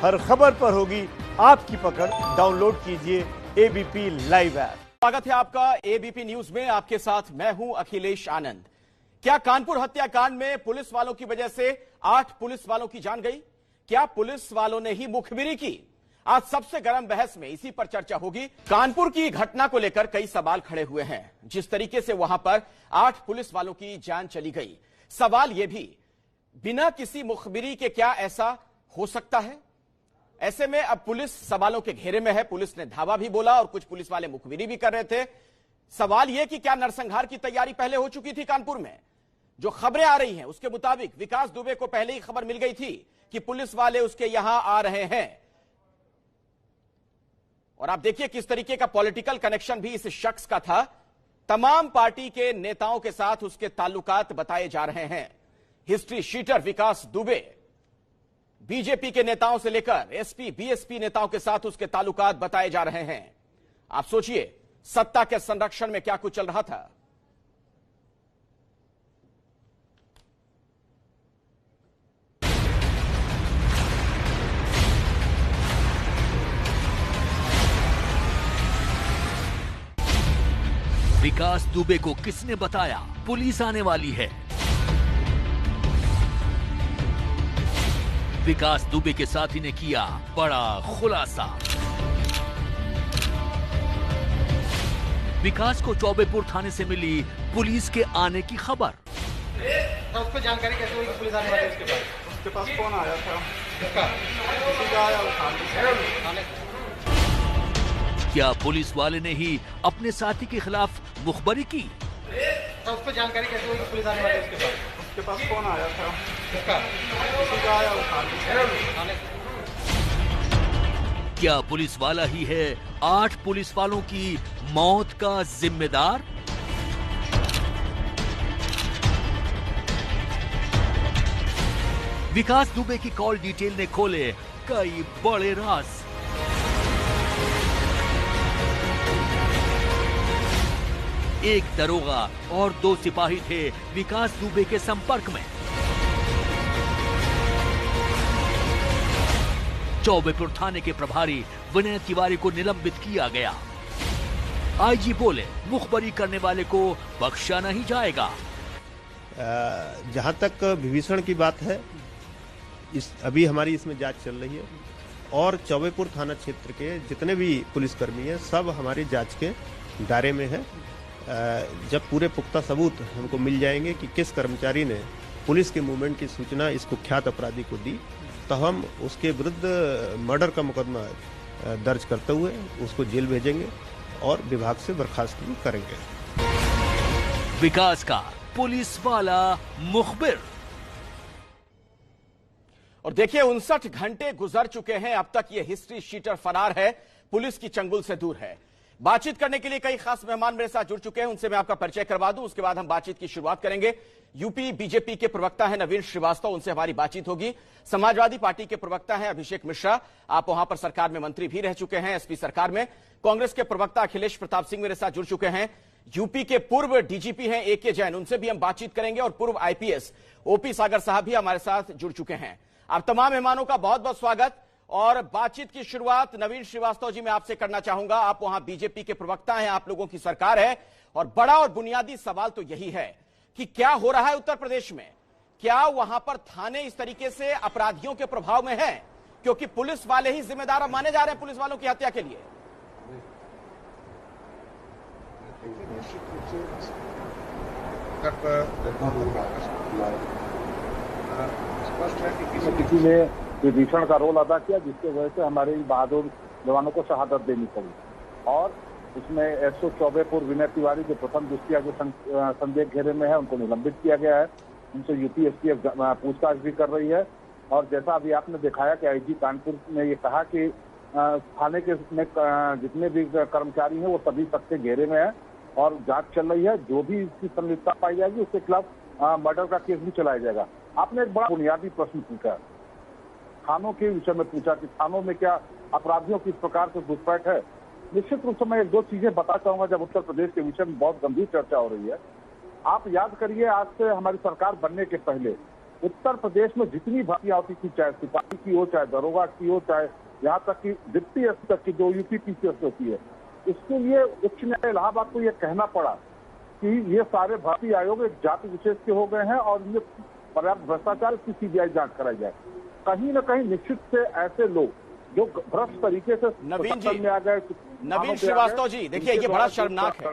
हर खबर पर होगी आपकी पकड़। डाउनलोड कीजिए एबीपी लाइव ऐप। स्वागत है आपका एबीपी न्यूज में। आपके साथ मैं हूं अखिलेश आनंद। क्या कानपुर हत्याकांड में पुलिस वालों की वजह से 8 पुलिस वालों की जान गई? क्या पुलिस वालों ने ही मुखबिरी की? आज सबसे गर्म बहस में इसी पर चर्चा होगी। कानपुर की घटना को लेकर कई सवाल खड़े हुए हैं। जिस तरीके से वहां पर 8 पुलिस वालों की जान चली गई, सवाल यह भी, बिना किसी मुखबिरी के क्या ऐसा हो सकता है? ऐसे में अब पुलिस सवालों के घेरे में है। पुलिस ने धावा भी बोला और कुछ पुलिस वाले मुखबिरी भी कर रहे थे। सवाल यह कि क्या नरसंहार की तैयारी पहले हो चुकी थी कानपुर में? जो खबरें आ रही हैं उसके मुताबिक विकास दुबे को पहले ही खबर मिल गई थी कि पुलिस वाले उसके यहां आ रहे हैं। और आप देखिए किस तरीके का पॉलिटिकल कनेक्शन भी इस शख्स का था। तमाम पार्टी के नेताओं के साथ उसके ताल्लुकात बताए जा रहे हैं। हिस्ट्री शीटर विकास दुबे, बीजेपी के नेताओं से लेकर एसपी बीएसपी नेताओं के साथ उसके ताल्लुकात बताए जा रहे हैं। आप सोचिए सत्ता के संरक्षण में क्या कुछ चल रहा था। विकास दुबे को किसने बताया पुलिस आने वाली है? विकास दुबे के साथी ने किया बड़ा खुलासा। विकास को चौबेपुर थाने से मिली पुलिस के आने की खबर। उस पर जानकारी कैसे हुई कि पुलिस आने वाली है? उसके पास फोन आया था। किसी का आया थाने। क्या पुलिस वाले ने ही अपने साथी के खिलाफ मुखबरी की? उस पर जानकारी कैसे हुई कि पुलिस आने वाली है? उसके पास फोन आया था। किसी का आया थाने। क्या पुलिस वाला ही है 8 पुलिस वालों की मौत का जिम्मेदार? विकास दुबे की कॉल डिटेल ने खोले कई बड़े राज। एक दरोगा और 2 सिपाही थे विकास दुबे के संपर्क में। चौबेपुर थाने के प्रभारी विनय तिवारी को निलंबित किया गया। आईजी बोले मुखबरी करने वाले को बख्शा नहीं जाएगा। जहां तक विभीषण की बात है, अभी हमारी इसमें जांच चल रही है और चौबेपुर थाना क्षेत्र के जितने भी पुलिसकर्मी हैं सब हमारी जांच के दायरे में है। जब पूरे पुख्ता सबूत हमको मिल जाएंगे कि किस कर्मचारी ने पुलिस के मूवमेंट की सूचना इस कुख्यात अपराधी को दी, तो हम उसके विरुद्ध मर्डर का मुकदमा दर्ज करते हुए उसको जेल भेजेंगे और विभाग से बर्खास्त भी करेंगे। विकास का पुलिस वाला मुखबिर। और देखिए 59 घंटे गुजर चुके हैं, अब तक ये हिस्ट्री शीटर फरार है, पुलिस की चंगुल से दूर है। बातचीत करने के लिए कई खास मेहमान मेरे साथ जुड़ चुके हैं, उनसे मैं आपका परिचय करवा दूं, उसके बाद हम बातचीत की शुरुआत करेंगे। यूपी बीजेपी के प्रवक्ता हैं नवीन श्रीवास्तव, उनसे हमारी बातचीत होगी। समाजवादी पार्टी के प्रवक्ता हैं अभिषेक मिश्रा, आप वहां पर सरकार में मंत्री भी रह चुके हैं, एसपी सरकार में। कांग्रेस के प्रवक्ता अखिलेश प्रताप सिंह मेरे साथ जुड़ चुके हैं। यूपी के पूर्व डीजीपी हैं एके जैन, उनसे भी हम बातचीत करेंगे। और पूर्व आईपीएस ओपी सागर साहब भी हमारे साथ जुड़ चुके हैं। आप तमाम मेहमानों का बहुत बहुत स्वागत। और बातचीत की शुरुआत नवीन श्रीवास्तव जी मैं आपसे करना चाहूंगा। आप वहां बीजेपी के प्रवक्ता हैं, आप लोगों की सरकार है, और बड़ा और बुनियादी सवाल तो यही है कि क्या हो रहा है उत्तर प्रदेश में? क्या वहां पर थाने इस तरीके से अपराधियों के प्रभाव में है, क्योंकि पुलिस वाले ही जिम्मेदार माने जा रहे हैं पुलिस वालों की हत्या के लिए? स्पष्ट है कि किसी ने विभीषण का रोल अदा किया, जिसके वजह से हमारे बहादुर जवानों को शहादत देनी पड़ी। और उसमें एसओ चौबेपुर विनय तिवारी जो प्रथम दृष्टिया के संदेह घेरे में है, उनको निलंबित किया गया है। उनसे यूपी एसटीएफ पूछताछ भी कर रही है। और जैसा अभी आपने दिखाया कि आईजी कानपुर ने ये कहा कि थाने के जितने भी कर्मचारी हैं वो सभी सबके घेरे में है और जांच चल रही है। जो भी इसकी संलिप्तता पाई जाएगी उसके खिलाफ मर्डर का केस भी चलाया जाएगा। आपने एक बड़ा बुनियादी प्रश्न पूछा, थानों के विषय में पूछा कि थानों में क्या अपराधियों की इस प्रकार से घुसपैठ है। निश्चित रूप से मैं 1-2 चीजें बता चाहूंगा। जब उत्तर प्रदेश के विषय में बहुत गंभीर चर्चा हो रही है, आप याद करिए आज से हमारी सरकार बनने के पहले उत्तर प्रदेश में जितनी भर्तियां होती थी, चाहे सिपाही की हो, चाहे दरोगा की हो, चाहे यहाँ तक कि डिप्टी एसपी तक की जो यूपीपीसीएस होती है, इसके लिए उच्च न्यायालय इलाहाबाद को यह कहना पड़ा कि ये सारे भर्ती आयोग एक जाति विशेष के हो गए हैं और ये पर्याप्त भ्रष्टाचार की सीबीआई जांच कराई जाए। कहीं न कहीं निश्चित से ऐसे लोग जो भ्रष्ट तरीके से नवीन में आ गए, नवीन श्रीवास्तव जी, देखिए ये बड़ा शर्मनाक है।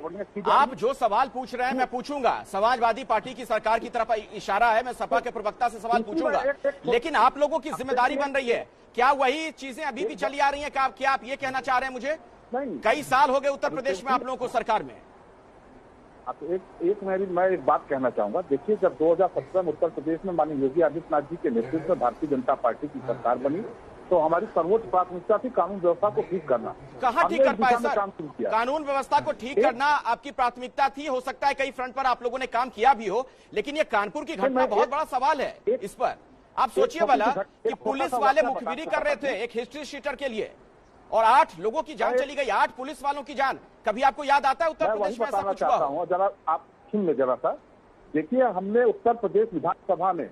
आप जो सवाल पूछ रहे हैं मैं पूछूंगा, समाजवादी पार्टी की सरकार की तरफ इशारा है, मैं सपा के प्रवक्ता से सवाल पूछूंगा, लेकिन आप लोगों की जिम्मेदारी बन रही है, क्या वही चीजें अभी भी चली आ रही हैं? क्या आप ये कहना चाह रहे हैं मुझे? कई साल हो गए उत्तर प्रदेश में आप लोगों को सरकार में। मैं एक बात कहना चाहूंगा। देखिए, जब 2017 में उत्तर प्रदेश में माननीय योगी आदित्यनाथ जी के नेतृत्व में भारतीय जनता पार्टी की सरकार बनी तो हमारी सर्वोच्च प्राथमिकता थी कानून व्यवस्था को ठीक करना। कहाँ ठीक कर पाए सर? कानून व्यवस्था को ठीक करना आपकी प्राथमिकता थी, हो सकता है कई फ्रंट पर आप लोगों ने काम किया भी हो, लेकिन ये कानपुर की घटना बहुत बड़ा सवाल है। इस पर आप सोचिए भला कि पुलिस वाले मुखबिरी कर रहे थे एक हिस्ट्री शीटर के लिए और 8 लोगों की जान चली गई, 8 पुलिस वालों की जान। कभी आपको याद आता है उत्तर प्रदेश में ऐसा कुछ हुआ? जरा आप सुन ले जरा सा। देखिए, हमने उत्तर प्रदेश विधानसभा में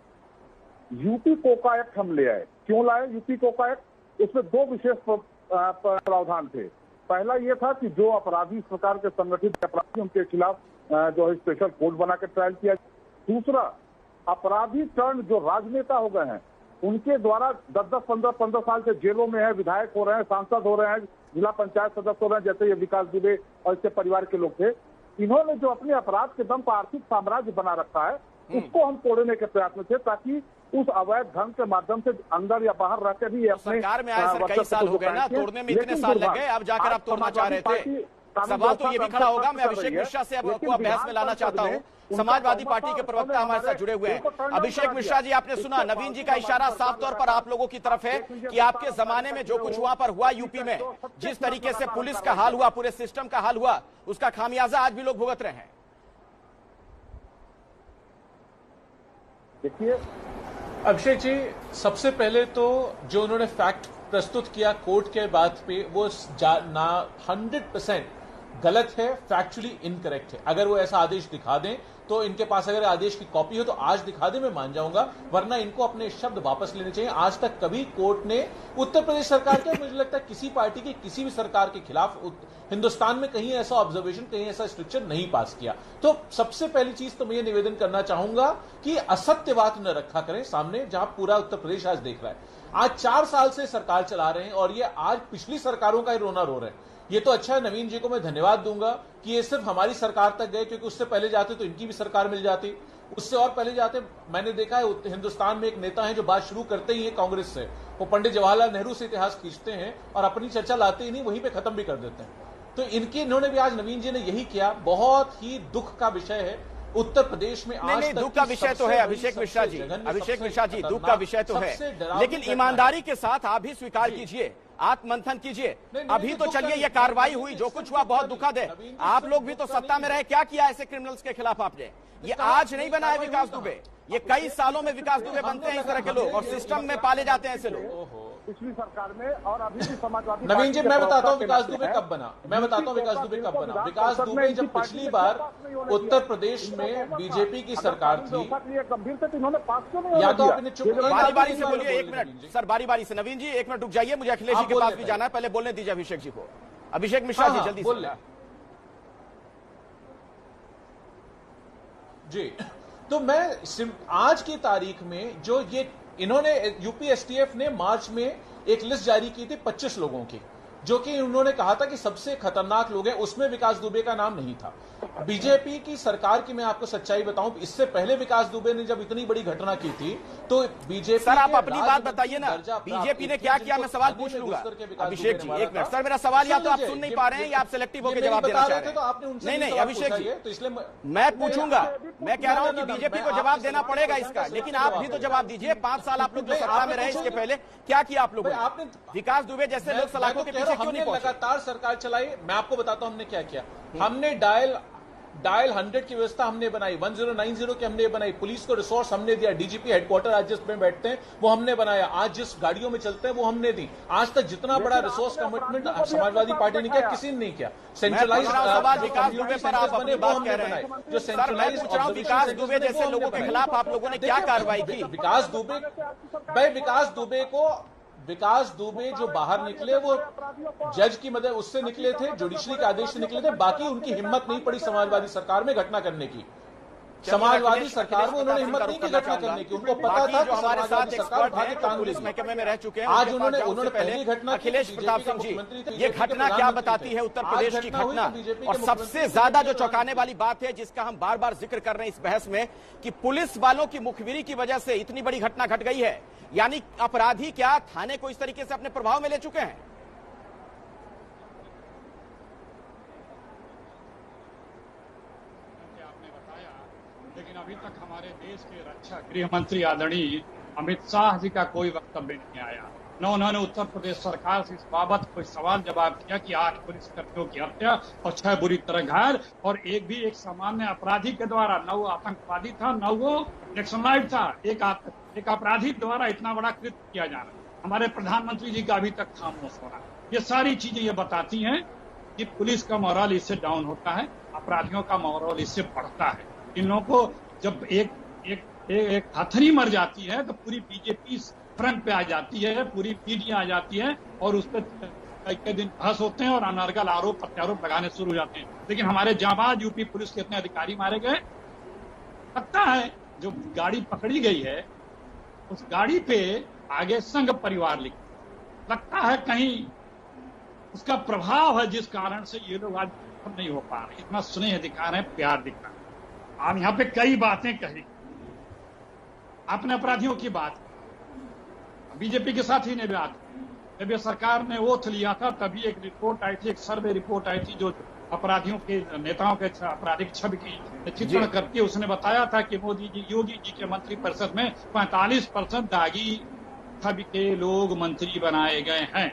यूपी कोका एक्ट हम ले आए। क्यों लाए यूपी कोका एक्ट? इसमें 2 विशेष प्रावधान थे। पहला ये था कि जो अपराधी इस प्रकार के संगठित अपराधी उनके खिलाफ जो है स्पेशल कोर्ट बना के ट्रायल किया। दूसरा, अपराधी टर्न जो राजनेता हो गए हैं उनके द्वारा 10-15 साल से जेलों में है, विधायक हो रहे हैं, सांसद हो रहे हैं, जिला पंचायत सदस्य हो रहे हैं, जैसे ये विकास दुबे और इसके परिवार के लोग थे, इन्होंने जो अपने अपराध के दम पर आर्थिक साम्राज्य बना रखा है उसको हम तोड़ने के प्रयास में थे, ताकि उस अवैध धन के माध्यम से अंदर या बाहर रहकर भी सरकार में आए सर कई साल हो गए ना, तोड़ने में इतने साल लग गए, अब जाकर आप तोड़ना चाह रहे थे। सवाल तो ये भी खड़ा होगा, मैं अभिषेक मिश्रा से आपको अभ्यास में लाना चाहता हूं। समाजवादी पार्टी के प्रवक्ता हमारे साथ जुड़े हुए हैं। अभिषेक मिश्रा जी, आपने सुना नवीन जी का इशारा साफ तौर पर आप लोगों की तरफ है कि आपके जमाने में जो कुछ वहां पर हुआ यूपी में, जिस तरीके से पुलिस का हाल हुआ, पूरे सिस्टम का हाल हुआ, उसका खामियाजा आज भी लोग भुगत रहे हैं। देखिए अभिषेक जी, सबसे पहले तो जो उन्होंने फैक्ट प्रस्तुत किया कोर्ट के बाद पे वो 100% गलत है, फैक्चुअली इनकरेक्ट है। अगर वो ऐसा आदेश दिखा दें तो इनके पास अगर आदेश की कॉपी हो तो आज दिखा दे, मैं मान जाऊंगा, वरना इनको अपने शब्द वापस लेने चाहिए। आज तक कभी कोर्ट ने उत्तर प्रदेश सरकार के, मुझे लगता है किसी पार्टी की किसी भी सरकार के खिलाफ हिंदुस्तान में कहीं ऐसा ऑब्जर्वेशन, कहीं ऐसा स्ट्रिक्चर नहीं पास किया। तो सबसे पहली चीज तो मैं ये निवेदन करना चाहूंगा कि असत्य बात न रखा करें सामने, जहां पूरा उत्तर प्रदेश आज देख रहा है। आज 4 साल से सरकार चला रहे हैं और ये आज पिछली सरकारों का ही रोना रो रहे हैं। ये तो अच्छा है, नवीन जी को मैं धन्यवाद दूंगा कि ये सिर्फ हमारी सरकार तक गए, क्योंकि उससे पहले जाते तो इनकी भी सरकार मिल जाती, उससे और पहले जाते। मैंने देखा है हिंदुस्तान में एक नेता है जो बात शुरू करते ही है कांग्रेस से, वो पंडित जवाहरलाल नेहरू से इतिहास खींचते हैं और अपनी चर्चा लाते ही नहीं, वहीं पे खत्म भी कर देते हैं। तो इन्होंने भी आज नवीन जी ने यही किया। बहुत ही दुख का विषय है उत्तर प्रदेश में आज दुख का विषय तो है अभिषेक मिश्रा जी, अभिषेक मिश्रा जी, दुख का विषय तो है, लेकिन ईमानदारी के साथ आप भी स्वीकार कीजिए, आत्ममंथन कीजिए। अभी तो चलिए ये कार्रवाई हुई, जो कुछ हुआ बहुत दुखद है। आप लोग भी तो सत्ता में रहे, क्या किया ऐसे क्रिमिनल्स के खिलाफ आपने? ये आज नहीं बना है विकास दुबे, ये कई सालों में विकास दुबे बनते हैं इस तरह के लोग और सिस्टम में पाले जाते हैं ऐसे लोग। पिछली सरकार में और अभी भी समाजवादी नवीन जी, मैं बताता हूं विकास दुबे कब बना, मैं बताता हूं विकास दुबे कब बना। विकास दुबे जब पिछली बार उत्तर प्रदेश में बीजेपी की सरकार थी, गंभीर से इन्होंने पास क्यों नहीं? या तो अपने चुप, बारी बारी से बोलिए, 1 मिनट सर, बारी बारी से। नवीन जी 1 मिनट रुक जाइए, मुझे अखिलेश जी के पास भी जाना है, पहले बोलने दीजिए अभिषेक जी को। अभिषेक मिश्रा जी जल्दी बोल जी। तो मैं आज की तारीख में जो ये इन्होंने यूपी एसटीएफ ने मार्च में एक लिस्ट जारी की थी 25 लोगों की, जो कि उन्होंने कहा था कि सबसे खतरनाक लोग हैं, उसमें विकास दुबे का नाम नहीं था। बीजेपी की सरकार की मैं आपको सच्चाई बताऊं, इससे पहले विकास दुबे ने जब इतनी बड़ी घटना की थी तो बीजेपी, सर आप अपनी बात बताइए ना, बीजेपी ने क्या किया? मैं सवाल पूछ लूंगा अभिषेक जी, 1 मिनट। सर मेरा सवाल या तो आप सुन नहीं पा रहे हैं या आप सिलेक्टिव होकर जवाब देना चाह रहे हैं। नहीं अभिषेक जी, तो इसलिए मैं पूछूंगा, मैं कह रहा हूं कि बीजेपी को जवाब देना पड़ेगा इसका, लेकिन आप भी तो जवाब दीजिए। 5 साल आप लोग जो सत्ता में रहे, इसके पहले क्या किया आप लोगों ने? आपने विकास दुबे जैसे लोग सलाखों के पीछे क्यों नहीं पहुंचे? लगातार सरकार चलाई। मैं आपको बताता हूं हमने क्या किया। हमने डायल डायल 100 की व्यवस्था हमने बनाई, 1090 की हमने बनाई, पुलिस को रिसोर्स हमने दिया, डीजीपी हेडक्वार्टर आज जिसमें बैठते हैं वो हमने बनाया, आज जिस गाड़ियों में चलते हैं वो हमने दी। आज तक जितना बड़ा रिसोर्स कमिटमेंट समाजवादी पार्टी ने किया, किसी ने नहीं किया। सेंट्रलाइज विकास दुबे पर आप अपनी बात कह रहे हैं, जो सेंट्रलाइज विकास दुबे जैसे लोगों के खिलाफ आप लोगों ने क्या कार्रवाई की? विकास दुबे जो बाहर निकले वो जज की मदद उससे निकले थे, जुडिशरी के आदेश से निकले थे, बाकी उनकी हिम्मत नहीं पड़ी समाजवादी सरकार में घटना करने की। समाजवादी सरकार में उन्होंने हिम्मत नहीं की घटना करने की, उनको पता था कि हमारे साथ सरकार भाग्य कांग्रेस महकमे में रह चुके हैं। आज उन्होंने पहली घटना अखिलेश प्रताप सिंह जी, ये घटना क्या बताती है उत्तर प्रदेश की घटना? और सबसे ज्यादा जो चौंकाने वाली बात है जिसका हम बार बार जिक्र कर रहे हैं इस बहस में, कि पुलिस वालों की मुखबिरी की वजह से इतनी बड़ी घटना घट गई है। यानी अपराधी क्या थाने को इस तरीके से अपने प्रभाव में ले चुके हैं? लेकिन अभी तक हमारे देश के रक्षा गृह मंत्री आदरणीय अमित शाह जी का कोई वक्तव्य नहीं आया, न उन्होंने उत्तर प्रदेश सरकार से इस बाबत कोई सवाल जवाब किया कि 8 पुलिसकर्मियों की हत्या और 6 बुरी तरह घायल, और एक सामान्य अपराधी के द्वारा, न वो आतंकवादी था न वो नक्सलाइट था, एक अपराधी द्वारा इतना बड़ा कृत्य किया जा रहा है। हमारे प्रधानमंत्री जी का अभी तक खामोश हो रहा है। ये सारी चीजें ये बताती हैं कि पुलिस का मोरल इससे डाउन होता है, अपराधियों का मोरल इससे बढ़ता है। इन लोगों को जब एक हथनी मर जाती है तो पूरी बीजेपी फ्रंट पे आ जाती है, पूरी मीडिया आ जाती है और उस पर कई दिन बहस होते हैं और अनर्गल आरोप प्रत्यारोप लगाने शुरू हो जाते हैं। लेकिन हमारे जाबाज यूपी पुलिस के इतने अधिकारी मारे गए। लगता है जो गाड़ी पकड़ी गई है उस गाड़ी पे आगे संघ परिवार लिखा, लगता है कहीं उसका प्रभाव है जिस कारण से ये लोग आज नहीं हो पा रहे, इतना स्नेह दिखा रहे हैं, प्यार दिखा रहे हैं। आप यहाँ पे कई बातें कही, आपने अपराधियों की बात, बीजेपी के साथ ही ने बात, जब ये सरकार ने ओथ लिया था तभी एक रिपोर्ट आई थी, एक सर्वे रिपोर्ट आई थी जो अपराधियों के नेताओं के आपराधिक छवि की चित्रण करके उसने बताया था कि मोदी जी, योगी जी के मंत्रिपरिषद में 45% दागी छवि के लोग मंत्री बनाए गए हैं।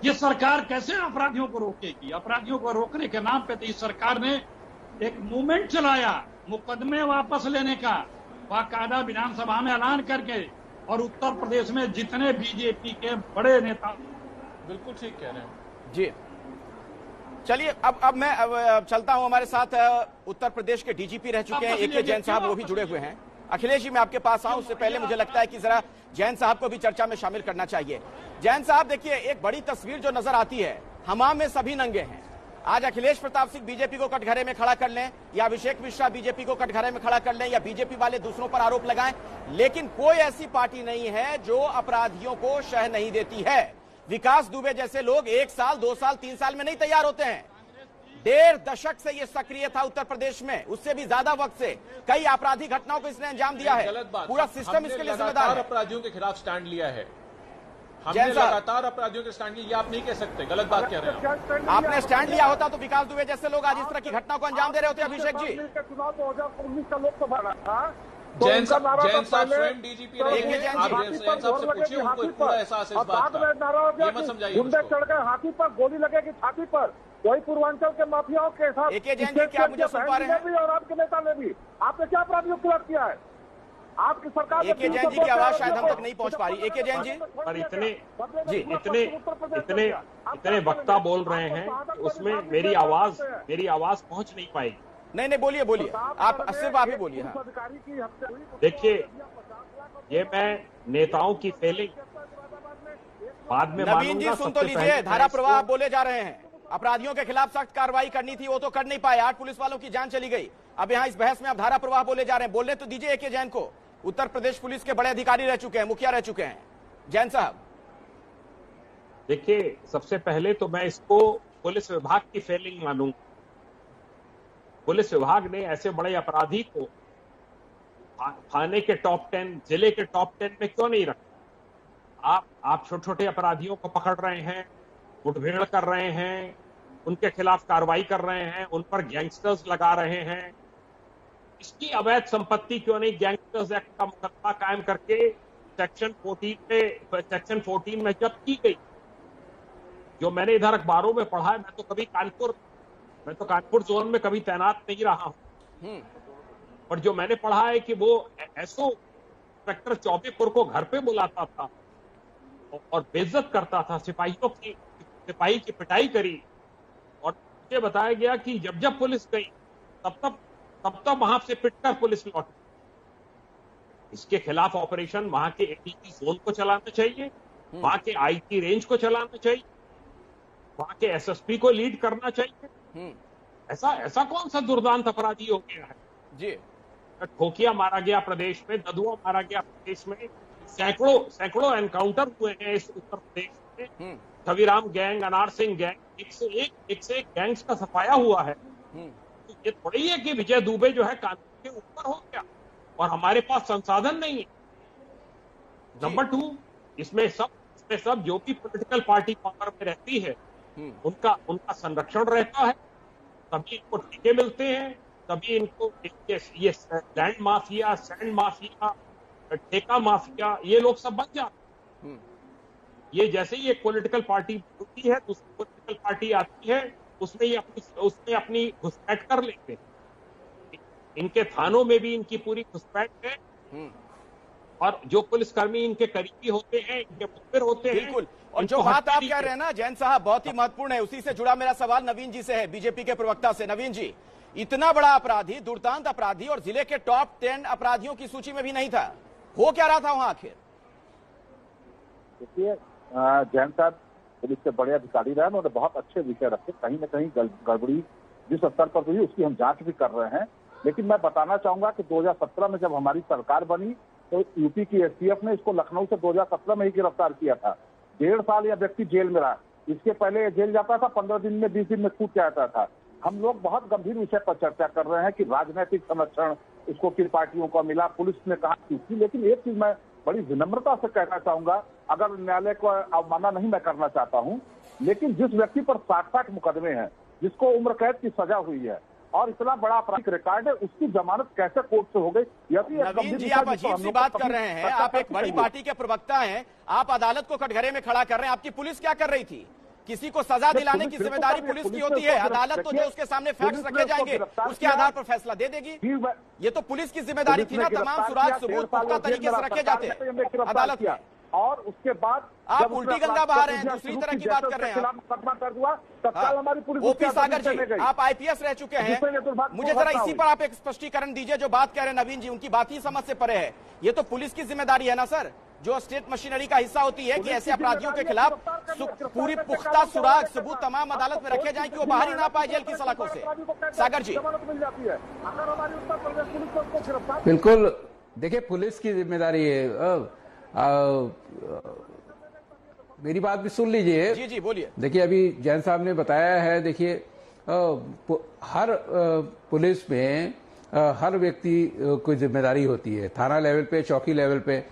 ये सरकार कैसे अपराधियों को रोकेगी? अपराधियों को रोकने के नाम पे तो इस सरकार ने एक मूवमेंट चलाया मुकदमे वापस लेने का, बाकायदा विधानसभा में ऐलान करके, और उत्तर प्रदेश में जितने बीजेपी के बड़े नेता, बिल्कुल ठीक कह रहे हैं जी। चलिए अब मैं चलता हूं, हमारे साथ उत्तर प्रदेश के डीजीपी रह चुके हैं AK जैन साहब, वो भी जुड़े हुए हैं। अखिलेश जी मैं आपके पास आऊं उससे पहले मुझे लगता है कि जरा जैन साहब को भी चर्चा में शामिल करना चाहिए। जैन साहब देखिए, एक बड़ी तस्वीर जो नजर आती है, हमाम में सभी नंगे हैं। आज अखिलेश प्रताप सिंह बीजेपी को कटघरे में खड़ा कर लें या अभिषेक मिश्रा बीजेपी को कटघरे में खड़ा कर लें या बीजेपी वाले दूसरों पर आरोप लगाएं, लेकिन कोई ऐसी पार्टी नहीं है जो अपराधियों को शह नहीं देती है। विकास दुबे जैसे लोग 1 साल 2 साल 3 साल में नहीं तैयार होते हैं। 1.5 दशक से ये सक्रिय था उत्तर प्रदेश में, उससे भी ज्यादा वक्त से कई आपराधिक घटनाओं को इसने अंजाम दिया है। गलत बात, पूरा सिस्टम इसके लिए जिम्मेदार है। अपराधियों के खिलाफ स्टैंड लिया है हमने, लगातार अपराधियों के स्टैंड लिया, आप नहीं कह सकते, गलत बात कह रहे हैं। आपने स्टैंड लिया होता तो विकास दुबे जैसे लोग आज इस तरह की घटना को अंजाम दे रहे होते। अभिषेक जी, चुनाव 2019 का लोकसभा था, जैन साहब स्वयं डीजीपी रहे हैं, आप जैन साहब से पूछिए, उनको पूरा एहसास है इस बात का, ये मत समझाइए। गुंडे चढ़ गए हाथी पर, गोली लगेगी छाती पर, वही पूर्वांचल के माफियाओं के साथ AK जैन जी, क्या मुझे सुन पा रहे हैं? और आपके नेता ने भी, आपने क्या अपराधियों के खिलाफ किया है? आपकी सरकार AK जैन जी की आवाज शायद हम तक नहीं पहुंच पा रही। AK जैन जी, पर इतने वक्ता बोल रहे हैं, उसमें मेरी आवाज पहुंच नहीं पाएगी। नहीं बोलिए, आप सिर्फ आप ही बोलिए। हाँ। देखिए, ये मैं नेताओं की फेलिंग बाद में नवीन जी सुन तो लीजिए, धारा प्रवाह आप बोले जा रहे हैं, अपराधियों के खिलाफ सख्त कार्रवाई करनी थी, वो तो कर नहीं पाए, 8 पुलिस वालों की जान चली गई। अब यहाँ इस बहस में आप धारा प्रवाह बोले जा रहे हैं, बोलने तो दीजिए AK जैन को, उत्तर प्रदेश पुलिस के बड़े अधिकारी रह चुके हैं, मुखिया रह चुके हैं। जैन साहब देखिए, सबसे पहले तो मैं इसको पुलिस विभाग की फेलिंग मानूंगा। पुलिस विभाग ने ऐसे बड़े अपराधी को थाने के टॉप 10, जिले के टॉप 10 में क्यों नहीं रखा? आप छोटे छोटे अपराधियों को पकड़ रहे हैं, मुठभेड़ कर रहे हैं, उनके खिलाफ कार्रवाई कर रहे हैं, उन पर गैंगस्टर्स लगा रहे हैं। इसकी अवैध संपत्ति क्यों नहीं गैंगस्टर्स एक्ट का मुकदमा कायम करके सेक्शन 14 में जब्त की गई? जो मैंने इधर अखबारों में पढ़ा है, मैं तो कभी कानपुर मैं तो कानपुर जोन में कभी तैनात नहीं रहा हूं, और जो मैंने पढ़ा है कि वो एसओ इंस्पेक्टर चौबेपुर को घर पे बुलाता था और बेइज्जत करता था, सिपाही की पिटाई करी, और मुझे बताया गया कि जब जब पुलिस गई तब तब वहां से पिटकर पुलिस लौटी। इसके खिलाफ ऑपरेशन वहां के एडीजी जोन को चलाना चाहिए, वहां के आईजी रेंज को चलाना चाहिए, वहां के एसएसपी को लीड करना चाहिए। ऐसा कौन सा दुर्दांत अपराधी हो गया है जी? ठोकिया मारा गया प्रदेश में, ददुआ मारा गया प्रदेश में, सैकड़ों एनकाउंटर हुए हैं इस उत्तर प्रदेश में। छविराम गैंग, अनार सिंह गैंग, एक से एक गैंग्स का सफाया हुआ है। तो ये थोड़ी है कि विजय दुबे जो है कानून के ऊपर हो गया और हमारे पास संसाधन नहीं है। नंबर 2, इसमें सब जो भी पॉलिटिकल पार्टी पावर में रहती है उनका संरक्षण रहता है, तभी इनको टीके मिलते हैं, तभी इनको ये लैंड माफिया, सैंड माफिया, ठेका माफिया, ये लोग सब बन जाते हैं। ये जैसे ही एक पॉलिटिकल पार्टी होती है, दूसरी पॉलिटिकल पार्टी आती है, उसमें अपनी घुसपैठ कर लेते हैं। इनके थानों में भी इनकी पूरी घुसपैठ है, और जो पुलिसकर्मी इनके करीबी होते हैं, इनके मुखबिर होते हैं। बिल्कुल। और जो बात आप कह रहे हैं ना जैन साहब, बहुत ही महत्वपूर्ण है। उसी से जुड़ा मेरा सवाल नवीन जी से है, बीजेपी के प्रवक्ता से। नवीन जी, इतना बड़ा अपराधी, दुर्दांत अपराधी, और जिले के टॉप 10 अपराधियों की सूची में भी नहीं था, हो क्या रहा था वहां आखिर? देखिए, जैन साहब पुलिस के बड़े अधिकारी रहे, उन्होंने बहुत अच्छे विषय रखे। कहीं न कहीं गड़बड़ी जिस स्तर पर हुई उसकी हम जांच भी कर रहे हैं। लेकिन मैं बताना चाहूंगा कि 2017 में जब हमारी सरकार बनी तो यूपी की एसटीएफ ने इसको लखनऊ से 2017 में ही गिरफ्तार किया था। 1.5 साल यह व्यक्ति जेल में रहा। इसके पहले जेल जाता था, 15 दिन में, 20 दिन में छूट जाता था। हम लोग बहुत गंभीर विषय पर चर्चा कर रहे हैं कि राजनीतिक संरक्षण इसको किन पार्टियों को मिला, पुलिस ने कहा की। लेकिन एक चीज मैं बड़ी विनम्रता से कहना चाहूंगा, अगर न्यायालय को अवमानना नहीं मैं करना चाहता हूं, लेकिन जिस व्यक्ति पर 60 मुकदमे हैं, जिसको उम्र कैद की सजा हुई है और इतना बड़ा आपराधिक रिकॉर्ड है, उसकी जमानत कैसे कोर्ट से हो गई? नवीन जी, आप अजीब सी बात कर रहे हैं। आप एक बड़ी पार्टी के प्रवक्ता हैं, आप अदालत को कटघरे में खड़ा कर रहे हैं। आपकी पुलिस क्या कर रही थी? किसी को सजा दिलाने की जिम्मेदारी पुलिस की होती है। अदालत तो जो उसके सामने फैक्ट्स रखे जाएंगे उसके आधार पर फैसला दे देगी। ये तो पुलिस की जिम्मेदारी थी ना, तमाम सुराग सबूत पुख्ता तरीके से रखे जाते हैं अदालत में। और उसके बाद आप उल्टी गंगा बहा रहे हैं, दूसरी तरह की बात कर रहे हैं। मुकदमा दर्ज हुआ, तत्काल हमारी पुलिस। ओपी सागर जी, आप आईपीएस रह चुके हैं, मुझे जरा इसी पर आप एक स्पष्टीकरण दीजिए। जो बात कह रहे हैं नवीन जी, उनकी बात ही समझ से परे है। ये तो पुलिस की जिम्मेदारी है ना सर, जो स्टेट मशीनरी का हिस्सा होती है कि ऐसे अपराधियों के खिलाफ पूरी पुख्ता सुराग सबूत तमाम अदालत में रखे जाएं कि वो बाहर ही ना पाए जेल की सलाखों से। सागर जी, बिल्कुल। देखिए, पुलिस की जिम्मेदारी है। मेरी बात भी सुन लीजिए। जी बोलिए। देखिए, अभी जैन साहब ने बताया है, देखिए हर पुलिस में हर व्यक्ति को जिम्मेदारी होती है, थाना लेवल पे, चौकी लेवल पे,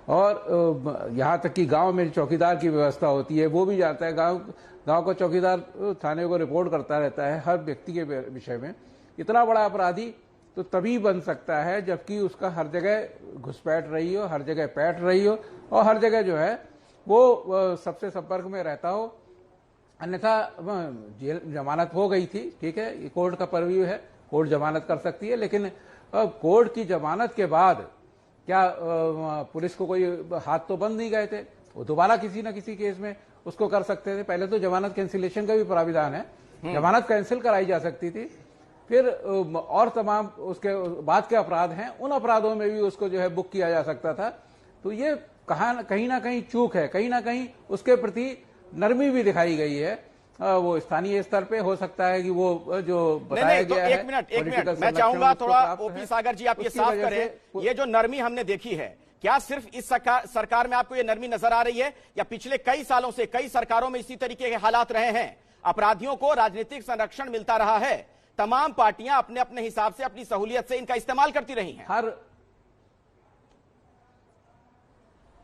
और यहाँ तक कि गांव में चौकीदार की व्यवस्था होती है, वो भी जानता है। गांव का चौकीदार थाने को रिपोर्ट करता रहता है हर व्यक्ति के विषय में। इतना बड़ा अपराधी तो तभी बन सकता है जबकि उसका हर जगह घुसपैठ रही हो, हर जगह पैठ रही हो, और हर जगह जो है वो सबसे संपर्क में रहता हो। अन्यथा जेल जमानत हो गई थी, ठीक है, ये कोर्ट का परव्यू है, कोर्ट जमानत कर सकती है। लेकिन कोर्ट की जमानत के बाद क्या पुलिस को कोई हाथ तो बंद नहीं गए थे, वो दोबारा किसी न किसी केस में उसको कर सकते थे। पहले तो जमानत कैंसिलेशन का भी प्राविधान है, जमानत कैंसिल कराई जा सकती थी। फिर और तमाम उसके बाद के अपराध हैं, उन अपराधों में भी उसको जो है बुक किया जा सकता था। तो ये कहीं ना कहीं चूक है, कहीं ना कहीं उसके प्रति नरमी भी दिखाई गई है। वो स्थानीय स्तर पे हो सकता है कि वो जो बताया गया है। एक मिनट मैं चाहूंगा थोड़ा ओपी सागर जी आप ये साफ करें, ये जो नरमी हमने देखी है, क्या सिर्फ इस सरकार में आपको ये नरमी नजर आ रही है, या पिछले कई सालों से कई सरकारों में इसी तरीके के हालात रहे हैं? अपराधियों को राजनीतिक संरक्षण मिलता रहा है, तमाम पार्टियां अपने अपने हिसाब से, अपनी सहूलियत से इनका इस्तेमाल करती रही हैं।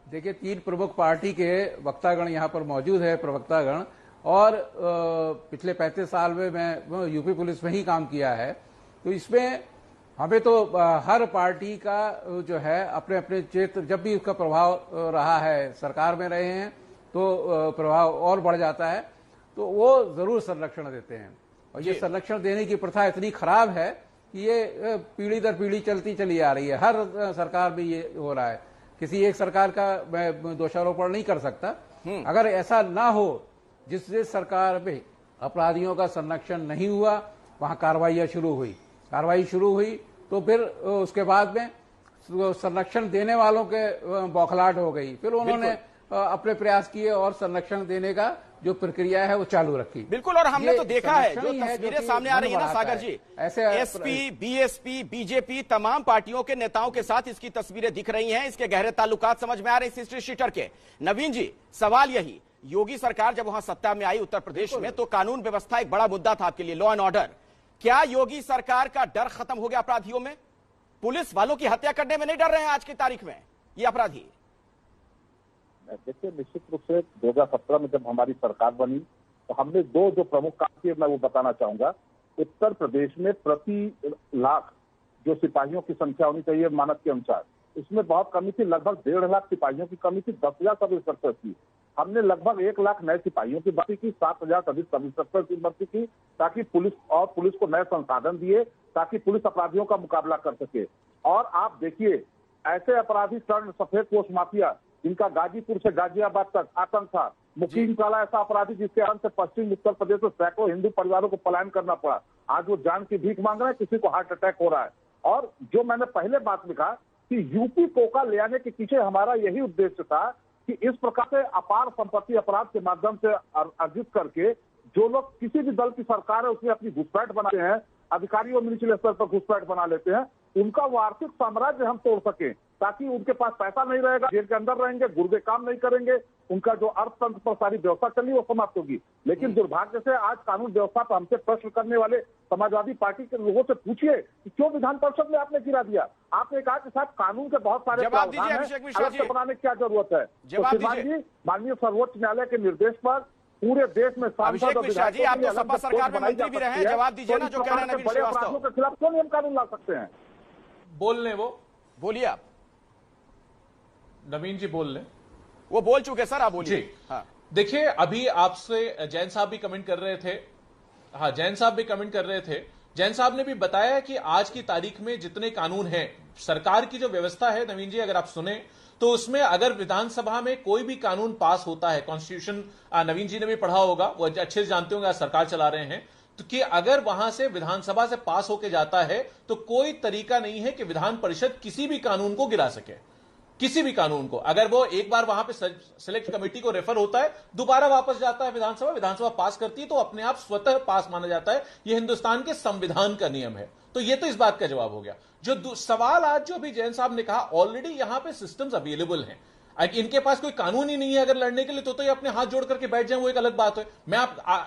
देखिए, 3 प्रमुख पार्टी के वक्तागण यहाँ पर मौजूद है, प्रवक्तागण, और पिछले 35 साल में मैं यूपी पुलिस में ही काम किया है। तो इसमें हमें तो हर पार्टी का जो है अपने अपने क्षेत्र, जब भी उसका प्रभाव रहा है, सरकार में रहे हैं तो प्रभाव और बढ़ जाता है, तो वो जरूर संरक्षण देते हैं। और ये संरक्षण देने की प्रथा इतनी खराब है कि ये पीढ़ी दर पीढ़ी चलती चली आ रही है। हर सरकार में ये हो रहा है। किसी एक सरकार का मैं दोषारोपण नहीं कर सकता। अगर ऐसा ना हो, जिस सरकार में अपराधियों का संरक्षण नहीं हुआ वहां कार्रवाई शुरू हुई तो फिर उसके बाद में संरक्षण देने वालों के बौखलाहट हो गई। फिर उन्होंने अपने प्रयास किए और संरक्षण देने का जो प्रक्रिया है वो चालू रखी। बिल्कुल, और हमने तो देखा है जो तस्वीरें सामने आ रही है ना सागर जी, ऐसे एसपी, बीएसपी, बीजेपी तमाम पार्टियों के नेताओं के साथ इसकी तस्वीरें दिख रही हैं। इसके गहरे ताल्लुकात समझ में आ रहे हैं हिस्ट्री शीटर के। नवीन जी, सवाल यही, योगी सरकार जब वहां सत्ता में आई उत्तर प्रदेश में तो कानून व्यवस्था एक बड़ा मुद्दा था आपके लिए, लॉ एंड ऑर्डर। क्या योगी सरकार का डर खत्म हो गया अपराधियों में? पुलिस वालों की हत्या करने में नहीं डर रहे हैं आज की तारीख में ये अपराधी? देखिए, निश्चित रूप से 2017 में जब हमारी सरकार बनी तो हमने दो जो प्रमुख काम किए मैं वो बताना चाहूंगा। उत्तर प्रदेश में प्रति लाख जो सिपाहियों की संख्या होनी चाहिए मानक के अनुसार, इसमें बहुत कमी थी। लगभग 1.5 लाख सिपाहियों की कमी थी, 10,000 सब इंस्पेक्टर थी। हमने लगभग 1 लाख नए सिपाहियों की भर्ती की, 7,000 सब इंस्पेक्टर की भर्ती की, ताकि पुलिस को नए संसाधन दिए ताकि पुलिस अपराधियों का मुकाबला कर सके। और आप देखिए, ऐसे अपराधी टर्न सफेद पोश माफिया जिनका गाजीपुर से गाजियाबाद तक आतंक था, मुकीम काला ऐसा अपराधी जिसके अंत से पश्चिम उत्तर प्रदेश में सैकड़ों हिंदू परिवारों को पलायन करना पड़ा, आज वो जान की भीख मांग रहे हैं, किसी को हार्ट अटैक हो रहा है। और जो मैंने पहले बात में कहा कि यूपी कोका ले आने के पीछे हमारा यही उद्देश्य था कि इस प्रकार से अपार संपत्ति अपराध के माध्यम से अर्जित करके जो लोग किसी भी दल की सरकार है उसमें अपनी घुसपैठ बनाते हैं, अधिकारी और निचले स्तर पर घुसपैठ बना लेते हैं, उनका वो आर्थिक साम्राज्य हम तोड़ सके, ताकि उनके पास पैसा नहीं रहेगा, जेल के अंदर रहेंगे, गुर्दे काम नहीं करेंगे, उनका जो अर्थतंत्र पर सारी व्यवस्था चली वो समाप्त होगी। लेकिन दुर्भाग्य से आज कानून व्यवस्था पर हमसे प्रश्न करने वाले समाजवादी पार्टी के लोगों से पूछिए कि क्यों विधान परिषद में आपने गिरा दिया। आपने कहा कि साहब कानून के बहुत सारे प्रावधान हैं, अलग से बनाने की क्या जरूरत है? तो श्रीमान जी, माननीय सर्वोच्च न्यायालय के निर्देश पर पूरे देश में अभिषेक मिश्रा जी, आप तो सपा सरकार में मंत्री भी रहे हैं, जवाब दीजिए ना जो कह रहे हैं नवीन श्रीवास्तव के खिलाफ क्यों नियम कानून ला सकते हैं? बोलने वो बोलिए आप। नवीन जी बोल लें। वो बोल चुके सर, आप बोलिए। हाँ। देखिए, अभी आपसे जैन साहब भी कमेंट कर रहे थे। हाँ, जैन साहब भी कमेंट कर रहे थे। जैन साहब ने भी बताया कि आज की तारीख में जितने कानून हैं, सरकार की जो व्यवस्था है नवीन जी, अगर आप सुने तो उसमें अगर विधानसभा में कोई भी कानून पास होता है, कॉन्स्टिट्यूशन नवीन जी ने भी पढ़ा होगा, वो अच्छे से जानते होंगे, आज सरकार चला रहे हैं, तो कि अगर वहां से विधानसभा से पास होके जाता है तो कोई तरीका नहीं है कि विधान परिषद किसी भी कानून को गिरा सके। किसी भी कानून को अगर वो एक बार वहां पे सिलेक्ट कमेटी को रेफर होता है, दोबारा वापस जाता है विधानसभा पास करती है तो अपने आप स्वतः पास माना जाता है। यह हिंदुस्तान के संविधान का नियम है। तो ये तो इस बात का जवाब हो गया। जो सवाल आज जो भी जैन साहब ने कहा, ऑलरेडी यहां पे सिस्टम्स अवेलेबल हैं, इनके पास कोई कानून ही नहीं है अगर लड़ने के लिए, तो ये अपने हाथ जोड़ करके बैठ जाए, वो एक अलग बात है।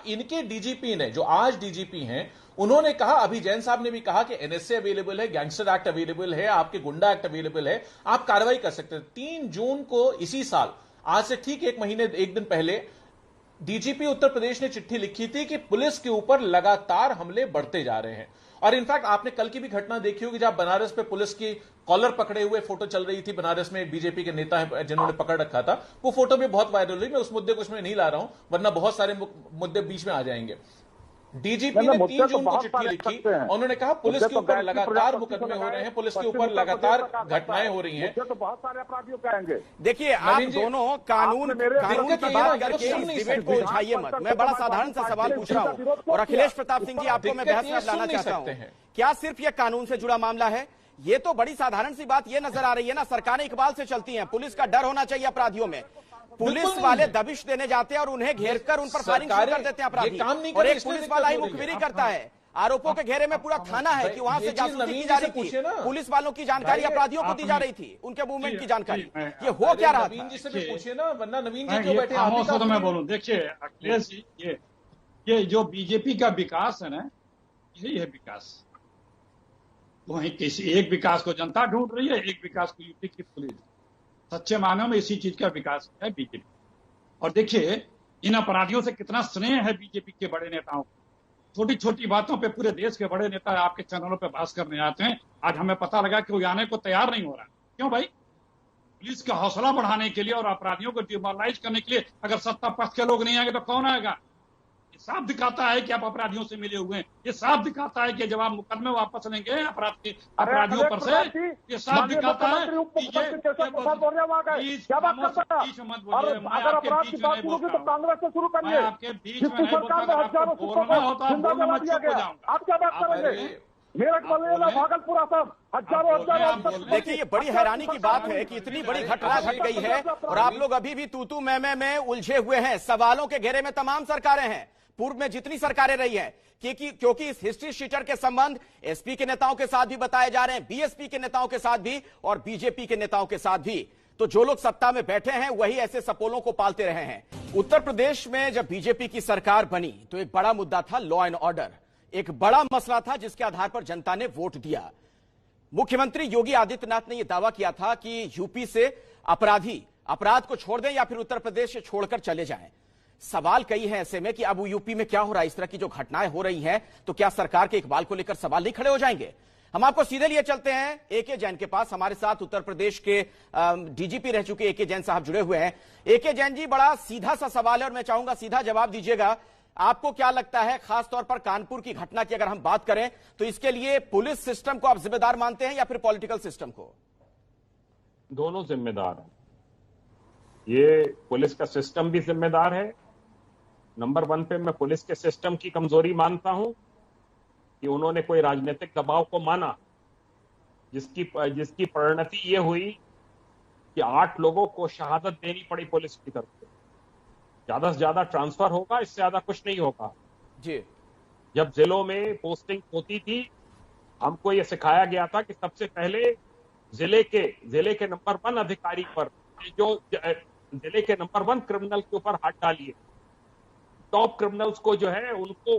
इनके डीजीपी ने, जो आज डीजीपी हैं, उन्होंने कहा, अभी जैन साहब ने भी कहा कि एनएसए अवेलेबल है, गैंगस्टर एक्ट अवेलेबल है, आपके गुंडा एक्ट अवेलेबल है, आप कार्रवाई कर सकते हैं। 3 जून को इसी साल, आज से ठीक 1 दिन पहले, डीजीपी उत्तर प्रदेश ने चिट्ठी लिखी थी कि पुलिस के ऊपर लगातार हमले बढ़ते जा रहे हैं। और इनफैक्ट आपने कल की भी घटना देखी होगी जहां बनारस पे पुलिस की कॉलर पकड़े हुए फोटो चल रही थी। बनारस में बीजेपी के नेता है जिन्होंने पकड़ रखा था, वो फोटो भी बहुत वायरल हुई। मैं उस मुद्दे को इसमें नहीं ला रहा हूं, वरना बहुत सारे मुद्दे बीच में आ जाएंगे। डीजीपी ने 3 जून को चिट्ठी लिखी, उन्होंने कहा पुलिस के ऊपर लगातार मुकदमे हो रहे हैं, पुलिस के ऊपर लगातार घटनाएं हो रही हैं, तो बहुत सारे अपराधियों कहेंगे। देखिए, आप दोनों कानून की बात करके इस डिबेट को उलझाइए मत। मैं बड़ा साधारण सा सवाल पूछ रहा हूं और अखिलेश प्रताप सिंह जी, आपको मैं बहस में लाना चाहता हूं, क्या सिर्फ यह कानून से जुड़ा मामला है? ये तो बड़ी साधारण सी बात ये नजर आ रही है ना, सरकारें इकबाल से चलती हैं, पुलिस का डर होना चाहिए अपराधियों में। पुलिस वाले दबिश देने जाते हैं और उन्हें घेरकर उन पर फायरिंग शुरू कर देते हैं अपराधी, और एक पुलिस वाला ही मुखबिरी करता है। आरोपों के घेरे में पूरा थाना है कि वहां से जासूसी की जा रही थी, पुलिस वालों की जानकारी अपराधियों को दी जा रही थी, उनके मूवमेंट की जानकारी। ये हो क्या रहा था? नवीन जी से भी पूछिए ना, वरना नवीन जी क्यों बैठे? तो मैं बोलूं, देखिए अखिलेश जी, ये जो बीजेपी का विकास है ना, यही है विकास। वहीं किसी एक विकास को जनता ढूंढ रही है, एक विकास को यूपी की पुलिस। सच्चे मानों में इसी चीज का विकास है बीजेपी। और देखिए, इन अपराधियों से कितना स्नेह है बीजेपी के बड़े नेताओं को। छोटी छोटी बातों पे पूरे देश के बड़े नेता आपके चैनलों पे बहस करने आते हैं। आज हमें पता लगा कि वो आने को तैयार नहीं हो रहा। क्यों भाई? पुलिस का हौसला बढ़ाने के लिए और अपराधियों को डिमोरलाइज करने के लिए अगर सत्ता पक्ष के लोग नहीं आएंगे तो कौन आएगा? ये साफ दिखाता है कि आप अपराधियों से मिले हुए हैं। ये साफ दिखाता है कि जब आप मुकदमे वापस लेंगे अपराधियों पर से, ये साफ दिखाता है कि बीच में कांग्रेस से शुरू करिए। आपके बीच में नहीं बोलता, अगर आपको बोलना होता है बोलना, मैं चुप हो जाऊंगा। आप क्या बात करेंगे? मेरठ बल्लेला भागलपुरा सब हजारों देखिए, ये बड़ी हैरानी की बात है कि इतनी बड़ी घटना घट गई है और आप लोग अभी भी तू मैं में उलझे हुए हैं। सवालों के घेरे में तमाम सरकारें हैं, पूर्व में जितनी सरकारें रही हैं, क्योंकि इस हिस्ट्री शीटर के संबंध एसपी के नेताओं के साथ भी बताए जा रहे हैं, बीएसपी के नेताओं के साथ भी और बीजेपी के नेताओं के साथ भी। तो जो लोग सत्ता में बैठे हैं वही ऐसे सपोलों को पालते रहे हैं। उत्तर प्रदेश में जब बीजेपी की सरकार बनी तो एक बड़ा मुद्दा था लॉ एंड ऑर्डर, एक बड़ा मसला था जिसके आधार पर जनता ने वोट दिया। मुख्यमंत्री योगी आदित्यनाथ ने यह दावा किया था कि यूपी से अपराध को छोड़ दें या फिर उत्तर प्रदेश से छोड़कर चले जाएं। सवाल कई हैं ऐसे में कि अब यूपी में क्या हो रहा है, इस तरह की जो घटनाएं हो रही हैं, तो क्या सरकार के इकबाल को लेकर सवाल नहीं खड़े हो जाएंगे? हम आपको सीधे लिए चलते हैं एके जैन के पास। हमारे साथ उत्तर प्रदेश के डीजीपी रह चुके एके जैन साहब जुड़े हुए हैं। एके जैन जी, बड़ा सीधा सा सवाल है और मैं चाहूंगा सीधा जवाब दीजिएगा। आपको क्या लगता है, खासतौर पर कानपुर की घटना की अगर हम बात करें तो इसके लिए पुलिस सिस्टम को आप जिम्मेदार मानते हैं या फिर पॉलिटिकल सिस्टम को? दोनों जिम्मेदार हैं। ये पुलिस का सिस्टम भी जिम्मेदार है। नंबर 1 पे मैं पुलिस के सिस्टम की कमजोरी मानता हूं कि उन्होंने कोई राजनीतिक दबाव को माना, जिसकी परिणति ये हुई कि 8 लोगों को शहादत देनी पड़ी पुलिस की तरफ से। ज्यादा से ज्यादा ट्रांसफर होगा, इससे ज्यादा कुछ नहीं होगा जी। जब जिलों में पोस्टिंग होती थी, हमको यह सिखाया गया था कि सबसे पहले जिले के नंबर 1 अधिकारी पर, जो जिले के नंबर 1 क्रिमिनल के ऊपर हाथ डालिए। टॉप क्रिमिनल्स को जो है उनको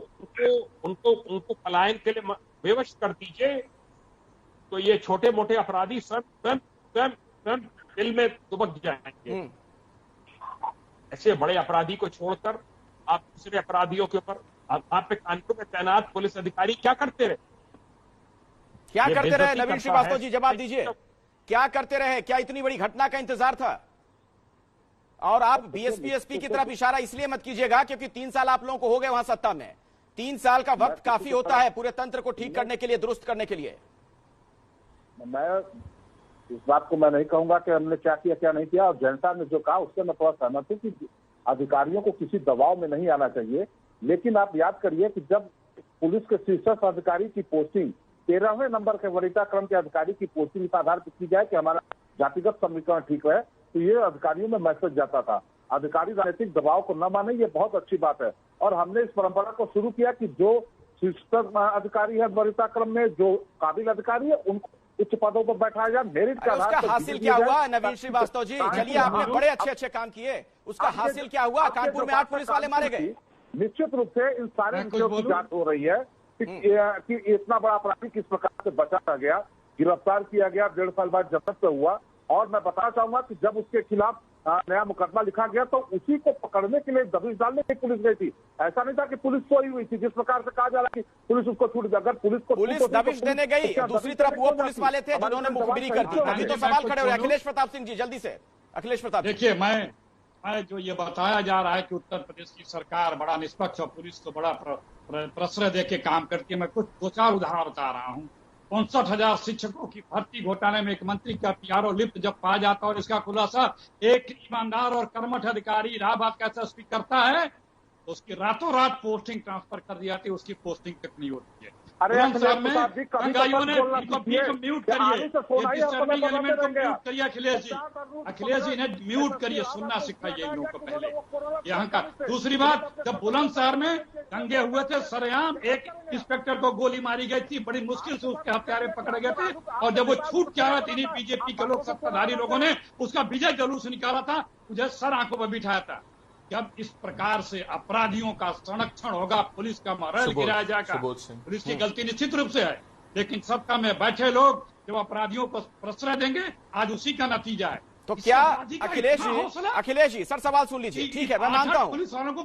पलायन के लिए बेवश कर दीजिए, तो ये छोटे मोटे अपराधी स्वयं दिल में दुबक जाएंगे। ऐसे बड़े अपराधी को छोड़कर आप दूसरे अपराधियों के ऊपर, आप पे कानपुर में तैनात पुलिस अधिकारी क्या करते रहे? नवीन श्रीवास्तव जी, जवाब दीजिए, क्या करते रहे? क्या इतनी बड़ी घटना का इंतजार था? और आप बीएसपी एसपी की तरफ इशारा इसलिए मत कीजिएगा क्योंकि 3 साल आप लोगों को हो गए वहां सत्ता में। 3 साल का वक्त काफी होता है पूरे तंत्र को ठीक करने के लिए, दुरुस्त करने के लिए। मैं इस बात को मैं नहीं कहूंगा कि हमने क्या किया क्या नहीं किया, और जनता ने जो कहा उससे मैं थोड़ा सहमत हूं कि अधिकारियों को किसी दबाव में नहीं आना चाहिए। लेकिन आप याद करिए कि जब पुलिस के शीर्ष अधिकारी की पोस्टिंग 13वें नंबर के वरीयता क्रम के अधिकारी की पोस्टिंग इस आधार पर की जाए कि हमारा जातिगत समीकरण ठीक है, तो ये अधिकारियों में मैसेज जाता था। अधिकारी राजनीतिक दबाव को न माने, ये बहुत अच्छी बात है। और हमने इस परंपरा को शुरू किया कि जो शीर्ष अधिकारी है वरीयता क्रम में, जो काबिल अधिकारी है, उनको उच्च पदों पर बैठाया जाए, मेरिट का उसका हासिल क्या हुआ नवीन श्रीवास्तव जी? चलिए, आपने बड़े अच्छे काम किए, उसका हासिल क्या हुआ? कानपुर में 8 पुलिस वाले मारे गए। निश्चित रूप से इन सारे विषयों की जांच हो रही है कि इतना बड़ा अपराधी किस प्रकार से बचा रह गया, गिरफ्तार किया गया, 1.5 साल बाद जब्त हुआ। और मैं बताना चाहूंगा कि जब उसके खिलाफ नया मुकदमा लिखा गया तो उसी को पकड़ने के लिए दबिश डालने की पुलिस गई थी। ऐसा नहीं था कि पुलिस सोई हुई थी, जिस प्रकार से कहा जा रहा है कि पुलिस उसको छूट गया। अगर पुलिस दबिश देने गई, दूसरी तरफ वो पुलिस वाले थे जिन्होंने मुखबिरी कर दी। अभी तो सवाल खड़े हो रहे हैं। अखिलेश प्रताप सिंह जी, जल्दी से अखिलेश प्रताप। देखिए, मैं जो ये बताया जा रहा है कि उत्तर प्रदेश की सरकार बड़ा निष्पक्ष और पुलिस को बड़ा प्रश्रय दे के काम करती है, मैं कुछ 2-4 उदाहरण बता रहा हूँ। 65,000 शिक्षकों की भर्ती घोटाले में एक मंत्री का पीआरओ लिप्त जब पाया जाता है और इसका खुलासा एक ईमानदार और कर्मठ अधिकारी इलाहाबाद का एसएसपी करता है, तो उसकी रातों रात पोस्टिंग ट्रांसफर कर दी जाती है, उसकी पोस्टिंग तक नहीं होती है। साहब में रंगाइयों ने इनको म्यूट करिए, डिस्टर्बिंग एलिमेंट को म्यूट करिए। अखिलेश जी ने म्यूट करिए, सुनना सिखाइए इन लोगों को पहले यहाँ का। दूसरी बात, जब बुलंदशहर में दंगे हुए थे, सरेआम एक इंस्पेक्टर को गोली मारी गई थी, बड़ी मुश्किल से उसके हत्यारे पकड़े गए थे, और जब वो छूट के आया इन्हीं बीजेपी के लोग, सत्ताधारी लोगों ने उसका विजय जुलूस निकाला था, मुझे सर आंखों पर बिठाया था। जब इस प्रकार से अपराधियों का संरक्षण होगा, पुलिस का मॉरल गिराया जाएगा। पुलिस की गलती निश्चित रूप से है, लेकिन सत्ता में बैठे लोग जब अपराधियों को प्रश्रय देंगे, आज उसी का नतीजा है। तो क्या अखिलेश जी सर, सवाल सुन लीजिए। ठीक है, मैं मानता हूँ,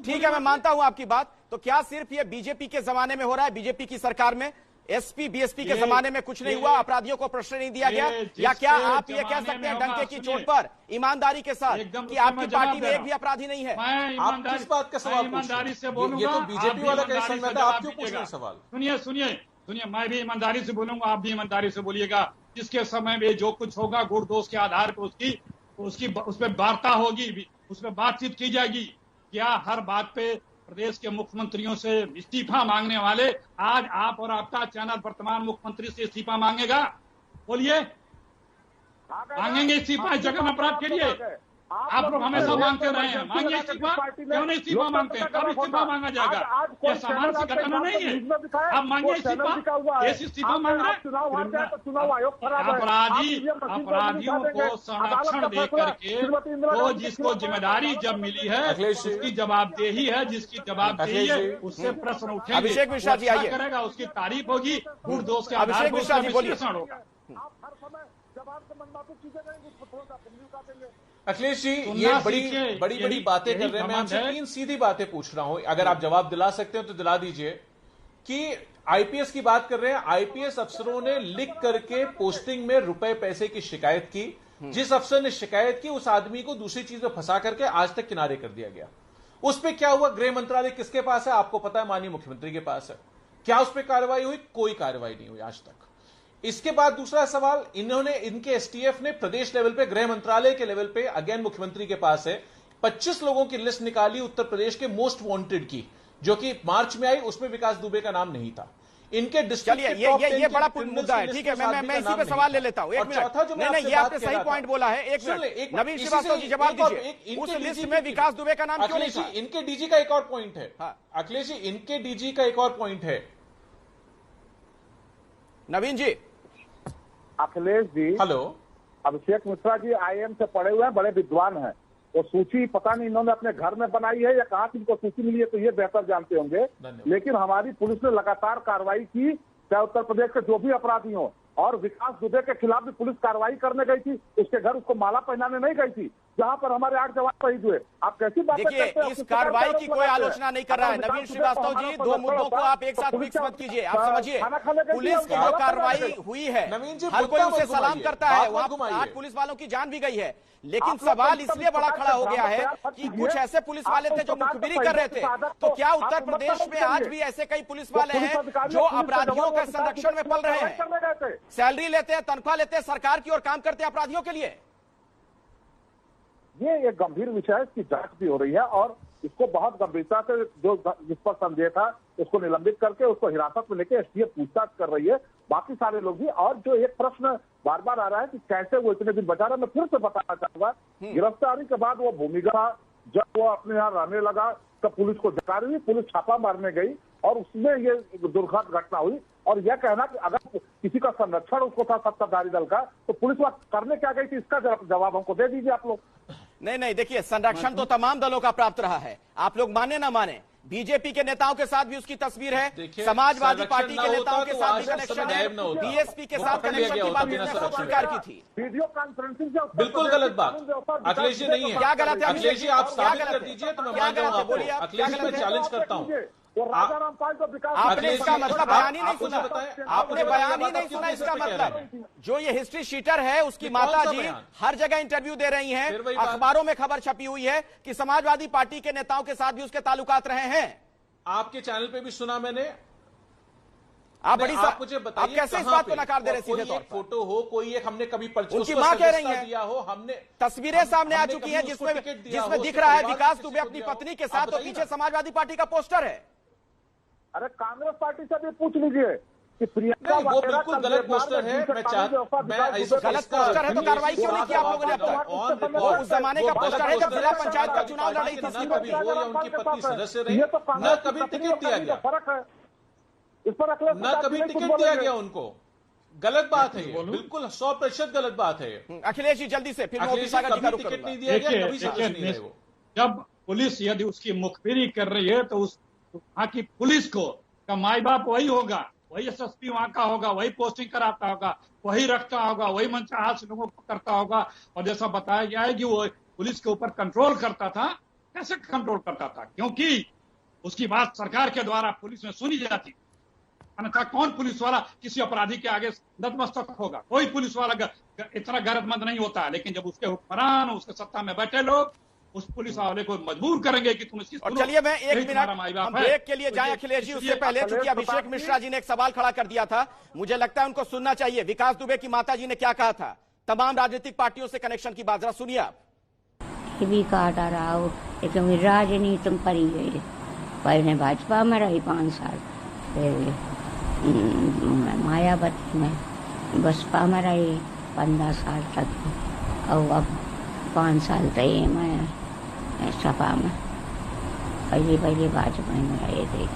ठीक है, मैं मानता हूँ आपकी बात। तो क्या सिर्फ ये बीजेपी के जमाने में हो रहा है, बीजेपी की सरकार में? एसपी बीएसपी के जमाने में कुछ नहीं हुआ, अपराधियों को प्रश्न नहीं दिया गया, या क्या आप ये कह सकते हैं डंके की चोट पर ईमानदारी के साथ कि आपकी पार्टी में एक भी अपराधी नहीं है? आप किस बात का सवाल ईमानदारी से ये बोलूंगा, तो बीजेपी वाला का संगठन है, आप क्यों पूछ रहे हैं सवाल? सुनिए, मैं भी ईमानदारी से बोलूंगा, आप भी ईमानदारी से बोलिएगा। जिसके समय में जो कुछ होगा गुण दोष के आधार पर उसकी उस पर वार्ता होगी, उस पर बातचीत की जाएगी। क्या हर बात पे प्रदेश के मुख्यमंत्रियों से इस्तीफा मांगने वाले आज आप और आपका चैनल वर्तमान मुख्यमंत्री से इस्तीफा मांगेगा? बोलिए, मांगेंगे इस्तीफा इस जगह में अपराध के लिए? आप लोग हमेशा मांगते रहे हैं, मांगिए इस्तीफा। क्यों नहीं इस्तीफा मांगते हैं? कब इस्तीफा मांगा जाएगा? यह सामान्य सी घटना नहीं है। आप मांगिए इस्तीफा, कैसे इस्तीफा मांग रहे हैं? अपराधियों को संरक्षण दे करके वो जिसको जिम्मेदारी जब मिली है उसकी जवाबदेही है, जिसकी जवाबदेही है उससे प्रश्न उठेंगे। अभिषेक मिश्रा जी आइए, करेगा, उसकी तारीफ होगी, गुण दोष के आधार अभिषेक मिश्रा जी बोलिए। अखिलेश जी, ये बड़ी बातें कर रहे हैं। मैं आपसे 3 सीधी बातें पूछ रहा हूं, अगर आप जवाब दिला सकते हो तो दिला दीजिए। कि आईपीएस की बात कर रहे हैं, आईपीएस अफसरों ने लिख करके पोस्टिंग में रुपए पैसे की शिकायत की। जिस अफसर ने शिकायत की उस आदमी को दूसरी चीज में फंसा करके आज तक किनारे कर दिया गया। उस पर क्या हुआ? गृह मंत्रालय किसके पास है? आपको पता है, माननीय मुख्यमंत्री के पास है। क्या उस पर कार्रवाई हुई? कोई कार्रवाई नहीं हुई आज तक। इसके बाद दूसरा सवाल, इनके एसटीएफ ने प्रदेश लेवल पे, गृह मंत्रालय के लेवल पे, अगेन मुख्यमंत्री के पास है, 25 लोगों की लिस्ट निकाली उत्तर प्रदेश के मोस्ट वांटेड की, जो कि मार्च में आई, उसमें विकास दुबे का नाम नहीं था। इनके डिस्ट्रिक्ट ये बड़ा मुद्दा है, ठीक है, मैं इसी पे सवाल ले लेता हूं। एक मिनट, नहीं, ये आपने सही पॉइंट बोला है। एक मिनट, नवीन श्रीवास्तव जी जवाब दीजिए, उस लिस्ट में विकास दुबे का नाम क्यों नहीं था? इनके डीजी का एक और पॉइंट है अखिलेश जी, इनके डीजी का एक और पॉइंट है। नवीन जी, अखिलेश जी, हेलो, अभिषेक मिश्रा जी आईएम से पढ़े हुए हैं, बड़े विद्वान हैं। वो सूची पता नहीं इन्होंने अपने घर में बनाई है या कहाँ से इनको सूची मिली है, तो ये बेहतर जानते होंगे। लेकिन हमारी पुलिस ने लगातार कार्रवाई की, चाहे उत्तर प्रदेश के जो भी अपराधी हो। और विकास दुबे के खिलाफ भी पुलिस कार्रवाई करने गई थी, उसके घर उसको माला पहनाने नहीं गई थी, जहां पर हमारे 8 जवान शहीद हुए। आप कैसी बात करते हैं? देखिए, इस कार्रवाई की कोई आलोचना नहीं कर रहा है नवीन श्रीवास्तव जी। 2 मुद्दों को आप एक साथ मिक्स मत कीजिए। आप समझिए, पुलिस की जो कार्रवाई हुई है, हर कोई उसे सलाम करता है। वहां 8 पुलिस वालों की जान भी गई है, लेकिन सवाल इसलिए बड़ा खड़ा हो गया है कि कुछ ऐसे पुलिस वाले थे जो मुखबिरी कर रहे थे। तो क्या उत्तर प्रदेश में आज भी ऐसे कई पुलिस वाले हैं जो अपराधियों के संरक्षण में पल रहे हैं, सैलरी लेते हैं, तनख्वाह लेते हैं, सरकार की ओर काम करते हैं अपराधियों के लिए? ये एक गंभीर विषय है, इसकी जांच भी हो रही है और इसको बहुत गंभीरता से जो जिस पर संदेह था उसको निलंबित करके उसको हिरासत में लेके एसटीएफ पूछताछ कर रही है, बाकी सारे लोग भी। और जो एक प्रश्न बार बार आ रहा है कि कैसे वो इतने दिन बचा रहा, मैं फिर से बताना चाहूंगा, गिरफ्तारी के बाद वो भूमिका जब वो अपने यहाँ रहने लगा तब पुलिस को जकार हुई, पुलिस छापा मारने गई और उसमें ये दुर्घट घटना हुई। और यह कहना कि अगर किसी का संरक्षण उसको था सत्ताधारी दल का, तो पुलिस वह करने क्या गई थी, इसका जवाब हमको दे दीजिए आप लोग। नहीं, देखिए, संरक्षण तो तमाम दलों का प्राप्त रहा है, आप लोग माने ना माने। बीजेपी के नेताओं के साथ भी उसकी तस्वीर है, समाजवादी पार्टी के नेताओं के साथ भी कनेक्शन है, बीएसपी के साथ कनेक्शन की बात उसने स्वीकार की थी। वीडियो कॉन्फ्रेंसिंग से बिल्कुल गलत बात अखिलेश जी नहीं है। क्या गलत है अखिलेश जी? आप साबित कर दीजिए तो मैं मान जाऊंगा आपको। अखिलेश जी, मैं चैलेंज करता हूँ। आपने इसका मतलब बयान ही नहीं सुना, आपने बयान ही नहीं सुना। इसका मतलब जो ये हिस्ट्री शीटर है उसकी माता जी हर जगह इंटरव्यू दे रही हैं, अखबारों में खबर छपी हुई है कि समाजवादी पार्टी के नेताओं के साथ भी उसके ताल्लुकात रहे हैं। आपके चैनल पे भी सुना मैंने। आप मुझे बताइए, आप कैसे इस बात को नकार दे रहे? सीधे तौर पर फोटो हो, कोई एक हमने कभी उनकी मां कह रही है दिया हो, हमने तस्वीरें सामने आ चुकी हैं जिसमें दिख रहा है विकास दुबे अपनी पत्नी के साथ और पीछे समाजवादी पार्टी का पोस्टर है। अरे कांग्रेस पार्टी से भी पूछ लीजिए कि प्रियंका वो बिल्कुल गलत पोस्टर है। मैं गलत पोस्टर है तो कार्रवाई क्यों नहीं की आप लोगों ने अब तक? वो उस जमाने का पोस्टर है जब जिला पंचायत का चुनाव लड़ रही थी। न कभी वो या उनकी पत्नी सदस्य रही, न कभी टिकट दिया गया, फर्क है इस पर। न कभी टिकट दिया गया उनको। गलत बात है ये, बिल्कुल 100% गलत बात है। अखिलेश जी जल्दी से, फिर टिकट नहीं दिया गया, कभी सदस्य नहीं रहे वो। जब पुलिस यदि उसकी मुखबिरी कर रही है तो उस वहां की पुलिस को का माई बाप वही होगा, वही एसएसपी वहां का होगा, वही पोस्टिंग कराता होगा, वही रखता होगा, वही मनचाहा से लोगों को करता होगा। और जैसा बताया गया है कि वो पुलिस के ऊपर कंट्रोल करता था। कैसे कंट्रोल करता था? क्योंकि उसकी बात सरकार के द्वारा पुलिस में सुनी जाती। अन्यथा कौन पुलिस वाला किसी अपराधी के आगे नतमस्तक होगा? कोई पुलिस वाला इतना गैरतमंद नहीं होता है, लेकिन जब उसके हुक्मरान, उसके सत्ता में बैठे लोग उस पुलिस वाले को मजबूर करेंगे कि तुम इसकी और चलिए मैं 1 मिनट हम ब्रेक के लिए जाएं अखिलेश जी, उससे पहले चूंकि अभिषेक मिश्रा जी ने एक सवाल खड़ा कर दिया था, मुझे लगता है उनको सुनना चाहिए। विकास दुबे की माता जी ने क्या कहा था, तमाम राजनीतिक पार्टियों से कनेक्शन की बात, जरा सुनिए आप। भी काटा रहा हो, लेकिन राजनीति में पड़ी गई। पहले भाजपा में रही 5 साल, फिर मायावती में बसपा में रही 15 साल तक, और अब 5 साल तक मैं सपा में। पहले भाजपा में रहे थे,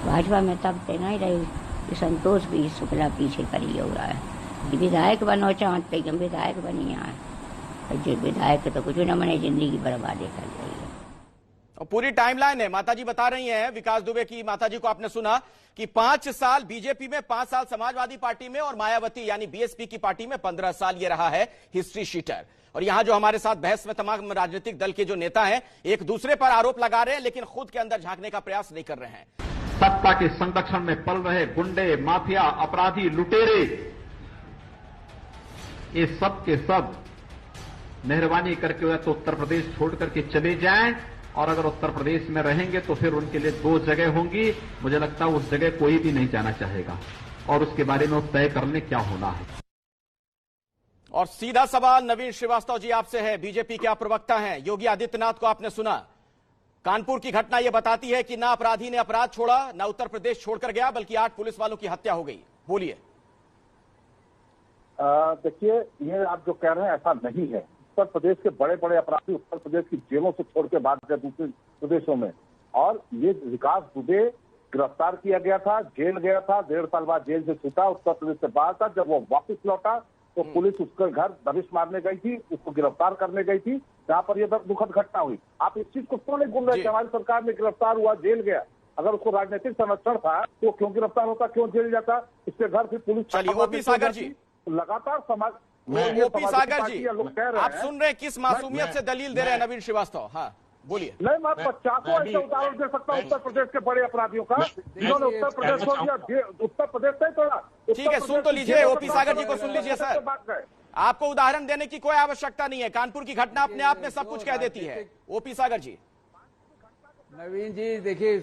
भाजपा में तब से नहीं रही कि संतोष भी शुक्ला पीछे करी हो रहा है कि विधायक बनो चाहते कि हम विधायक बनी आए, जो विधायक तो कुछ न बने, जिंदगी बर्बादी कर रही है। और पूरी टाइमलाइन है, माताजी बता रही हैं, विकास दुबे की माताजी को आपने सुना कि 5 साल बीजेपी में, 5 साल समाजवादी पार्टी में और मायावती यानी बीएसपी की पार्टी में 15 साल ये रहा है हिस्ट्री शीटर। और यहां जो हमारे साथ बहस में तमाम राजनीतिक दल के जो नेता हैं एक दूसरे पर आरोप लगा रहे हैं, लेकिन खुद के अंदर झांकने का प्रयास नहीं कर रहे हैं। सत्ता के संरक्षण में पल रहे गुंडे, माफिया, अपराधी, लुटेरे, ये सब के सब मेहरबानी करके तो उत्तर प्रदेश छोड़ करके चले जाएं, और अगर उत्तर प्रदेश में रहेंगे तो फिर उनके लिए 2 जगह होंगी। मुझे लगता है उस जगह कोई भी नहीं जाना चाहेगा, और उसके बारे में तय करने क्या होना है। और सीधा सवाल नवीन श्रीवास्तव जी आपसे है, बीजेपी के आप प्रवक्ता हैं। योगी आदित्यनाथ को आपने सुना, कानपुर की घटना यह बताती है कि ना अपराधी ने अपराध छोड़ा, ना उत्तर प्रदेश छोड़कर गया, बल्कि 8 पुलिस वालों की हत्या हो गई। बोलिए। देखिए, ये आप जो कह रहे हैं ऐसा नहीं है। उत्तर प्रदेश के बड़े बड़े अपराधी उत्तर प्रदेश की जेलों से छोड़ के भाग गए दूसरे प्रदेशों में, और ये विकास दुबे गिरफ्तार किया गया था, जेल गया था, 1.5 साल बाद जेल से छूटा, उत्तर प्रदेश से बाहर था। जब वो वापस लौटा तो पुलिस उसके घर दबिश मारने गई थी, उसको गिरफ्तार करने गई थी, जहां पर यह दुखद घटना हुई। आप इस चीज को क्यों नहीं बोल रहे कि हमारी सरकार में गिरफ्तार हुआ, जेल गया? अगर उसको राजनीतिक संरक्षण था तो क्यों गिरफ्तार होता, क्यों जेल जाता? इसके घर फिर पुलिस। चलिए ओपी सागर जी, लगातार समाज, ओपी सागर जी आप सुन रहे हैं किस मासूमियत से दलील दे रहे हैं नवीन श्रीवास्तव? हाँ बोलिए। नहीं, मैं 50 ऐसे उदाहरण दे सकता हूँ उत्तर प्रदेश के बड़े अपराधियों का, जिन्होंने उत्तर प्रदेश को दिया, उत्तर प्रदेश से तोड़ा। ठीक है, सुन तो लीजिए, ओपी सागर जी को सुन लीजिए। सर, आपको उदाहरण देने की कोई आवश्यकता नहीं है, कानपुर की घटना अपने आप में सब कुछ कह देती है। ओपी सागर जी। नवीन जी देखिए,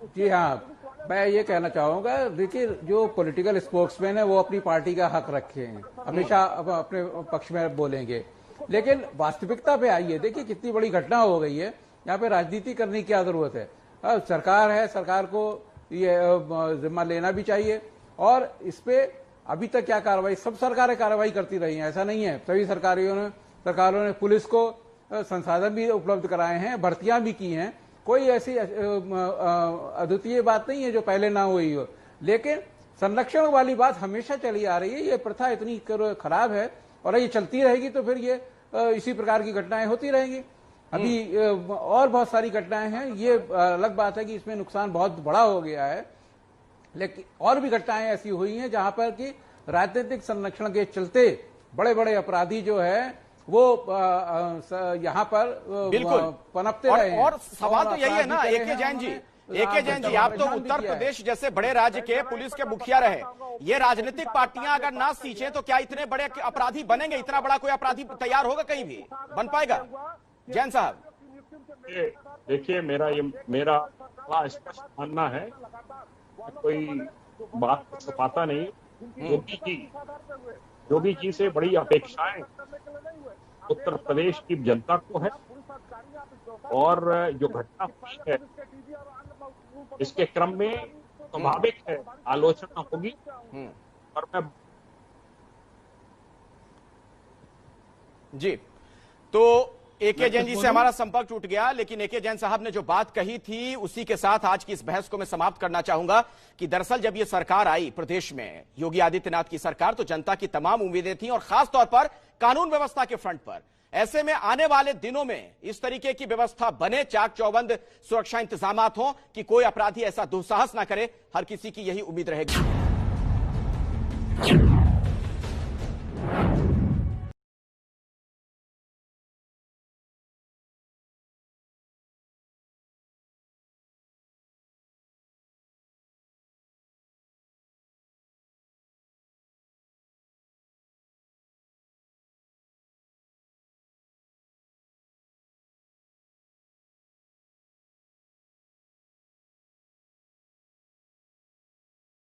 जी हाँ, मैं ये कहना चाहूंगा, देखिए जो पॉलिटिकल स्पोक्समैन है वो अपनी पार्टी का हक रखे हैं, हमेशा अपने पक्ष में बोलेंगे, लेकिन वास्तविकता पे आइए। देखिए कितनी बड़ी घटना हो गई है, यहाँ पे राजनीति करने की क्या जरूरत है? सरकार है, सरकार को ये जिम्मा लेना भी चाहिए। और इस पे अभी तक क्या कार्रवाई, सब सरकारें कार्रवाई करती रही हैं, ऐसा नहीं है। सभी सरकारों ने पुलिस को संसाधन भी उपलब्ध कराए हैं, भर्तियां भी की हैं, कोई ऐसी अद्वितीय बात नहीं है जो पहले ना हुई हो। लेकिन संरक्षण वाली बात हमेशा चली आ रही है, ये प्रथा इतनी खराब है और ये चलती रहेगी तो फिर ये इसी प्रकार की घटनाएं होती रहेंगी। अभी और बहुत सारी घटनाएं हैं, ये अलग बात है कि इसमें नुकसान बहुत बड़ा हो गया है, लेकिन और भी घटनाएं ऐसी हुई हैं जहां पर कि राजनीतिक संरक्षण के चलते बड़े बड़े अपराधी जो है वो यहाँ पर पनपते रहे हैं। और सवाल तो यही है ना, एके जैन जी, आप तो उत्तर प्रदेश जैसे बड़े राज्य के पुलिस के मुखिया रहे, ये राजनीतिक पार्टियां अगर ना सींचे तो क्या इतने बड़े अपराधी बनेंगे? इतना बड़ा कोई अपराधी तैयार होगा कहीं भी? बन पाएगा? जैन साहब देखिए, मेरा बड़ा स्पष्ट मानना है, कोई बात छुपाता नहीं। योगी जी से बड़ी अपेक्षाएं उत्तर प्रदेश की जनता को है, और जो घटना हुई है इसके क्रम में स्वाभाविक है आलोचना होगी। और मैं जी, तो एके जैन जी से हमारा संपर्क टूट गया, लेकिन एके जैन साहब ने जो बात कही थी उसी के साथ आज की इस बहस को मैं समाप्त करना चाहूंगा कि दरअसल जब ये सरकार आई प्रदेश में, योगी आदित्यनाथ की सरकार, तो जनता की तमाम उम्मीदें थी, और खासतौर पर कानून व्यवस्था के फ्रंट पर। ऐसे में आने वाले दिनों में इस तरीके की व्यवस्था बने, चाक चौबंद सुरक्षा इंतजामात हों कि कोई अपराधी ऐसा दुस्साहस ना करे, हर किसी की यही उम्मीद रहेगी।